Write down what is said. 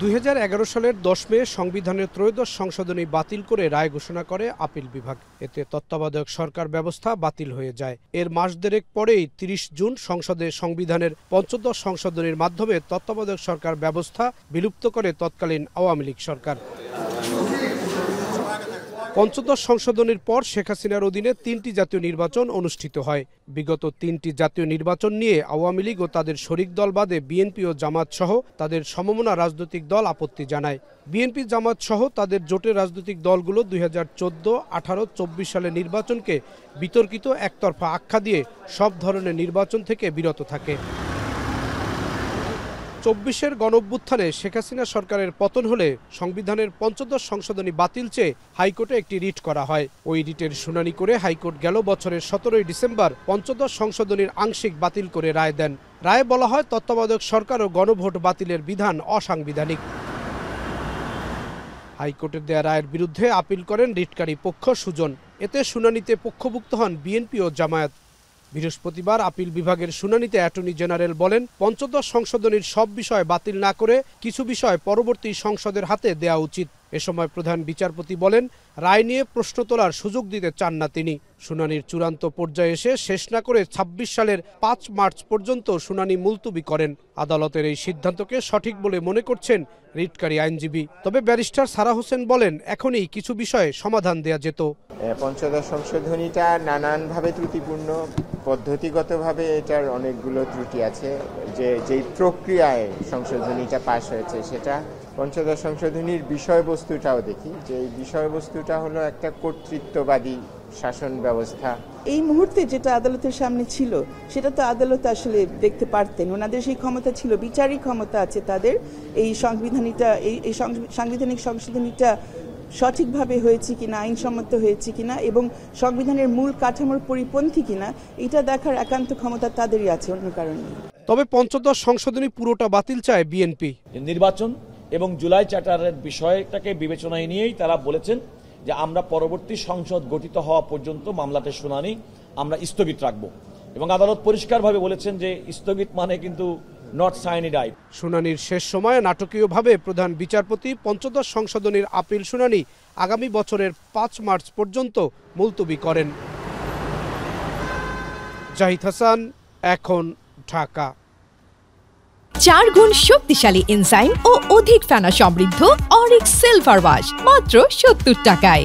2011 সালের 10 মে সংবিধানের ত্রয়োদশ সংশোধনী বাতিল করে রায় ঘোষণা করে আপিল বিভাগ। এতে তত্ত্বাবধায়ক সরকার ব্যবস্থা বাতিল হয়ে যায়। এর মাস দেড়েক পরেই 30 জুন সংসদে সংবিধানের পঞ্চদশ সংশোধনীর মাধ্যমে তত্ত্বাবধায়ক সরকার ব্যবস্থা বিলুপ্ত করে তৎকালীন আওয়ামী লীগ সরকার। পঞ্চদশ সংশোধনীর পর শেখ হাসিনার অধীনে 3টি জাতীয় নির্বাচন অনুষ্ঠিত হয়। বিগত 3টি জাতীয় নির্বাচন নিয়ে আওয়ামী লীগ ও তাদের শরিক দল বাদে বিএনপি ও জামাত সহ তাদের সমমনা রাজনৈতিক দল আপত্তি জানায়। বিএনপি জামাত সহ তাদের জোটের রাজনৈতিক দলগুলো 2014, 18, 24 সালের নির্বাচনকে বিতর্কিত একতরফা আখ্যা দিয়ে সব ধরনের নির্বাচন থেকে বিরত থাকে। 24-এর গণঅভ্যুত্থানে শেখ হাসিনা সরকারের পতন হলে সংবিধানের পঞ্চদশ সংশোধনী বাতিল চেয়ে হাইকোর্টে একটি রিট করা হয়। ওই রিটের শুনানি করে হাইকোর্ট গেল বছরের 17 ডিসেম্বর পঞ্চদশ সংশোধনীর আংশিক বাতিল করে রায় দেন। রায়ে বলা হয়, তত্ত্বাবধায়ক সরকার ও গণভোট বাতিলের বিধান অসাংবিধানিক। হাইকোর্টের দেয়া রায়ের বিরুদ্ধে আপিল করেন রিটকারী পক্ষ সুজন। এতে শুনানিতে পক্ষভুক্ত হন বিএনপি ও জামায়াত। বৃহস্পতিবার আপিল বিভাগের শুনানিতে অ্যাটর্নি জেনারেল বলেন, পঞ্চদশ সংশোধনীর সব বিষয় বাতিল না করে কিছু বিষয় পরবর্তী সংসদের হাতে দেওয়া উচিত। এ সময় প্রধান বিচারপতি বলেন, রায় নিয়ে প্রশ্ন তোলার সুযোগ দিতে চান না তিনি। শুনানির চূড়ান্ত পর্যায়ে এসে শেষ না করে 26 সালের 5 মার্চ পর্যন্ত শুনানি মুলতবি করেন। আদালতের এই সিদ্ধান্তকে সঠিক বলে মনে করছেন রিটকারী আইনজীবী। তবে ব্যারিস্টার সারা হোসেন বলেন, এখনই কিছু বিষয়ে সমাধান দেয়া যেত। পঞ্চদশ সংশোধনীটা নানানভাবে ত্রুটিপূর্ণ, পদ্ধতিগতভাবে এটার অনেকগুলো ত্রুটি আছে। যেই প্রক্রিয়ায় সংশোধনীটা পাশ হয়েছে সেটা পঞ্চদশ সংশোধনীর বিষয়বস্তুটাও দেখি, যে বিষয়বস্তুটা হলো একটা কর্তৃত্ববাদী শাসন ব্যবস্থা। এই মুহূর্তে যেটা আদালতের সামনে ছিল সেটা তো আদালত আসলে দেখতে পারতেন, ওনাদের সেই ক্ষমতা ছিল, বিচারিক ক্ষমতা আছে তাদের। এই সাংবিধানিক সংশোধনীটা সঠিকভাবে হয়েছে কিনা, আইনসম্মত হয়েছে কিনা এবং সংবিধানের মূল কাঠামোর পরিপন্থী কিনা, এটা দেখার একান্ত ক্ষমতা তাদেরই আছে, অন্য কারণে। তবে পঞ্চদশ সংশোধনী পুরোটা বাতিল চায় বিএনপি। নির্বাচন এবং জুলাই চার্টারের বিষয়টাকে বিবেচনায় নিয়েই তারা বলেছেন যে আমরা পরবর্তী সংসদ গঠিত হওয়া পর্যন্ত মামলাটির শুনানি আমরা স্থগিত রাখব, এবং আদালত পরিষ্কারভাবে বলেছেন যে স্থগিত মানে কিন্তু নট সাইনিড আই। শুনানির শেষ সময়ে নাটকীয়ভাবে প্রধান বিচারপতি পঞ্চদশ সংশোধনীর আপিল শুনানি আগামী বছরের 5 মার্চ পর্যন্ত মুলতবি করেন। জাহিদ হাসান, এখন, ঢাকা। 4 গুণ শক্তিশালী এনজাইম ও অধিক ফেনা সমৃদ্ধ অরিক সিলভার ওয়াশ মাত্র 70 টাকায়।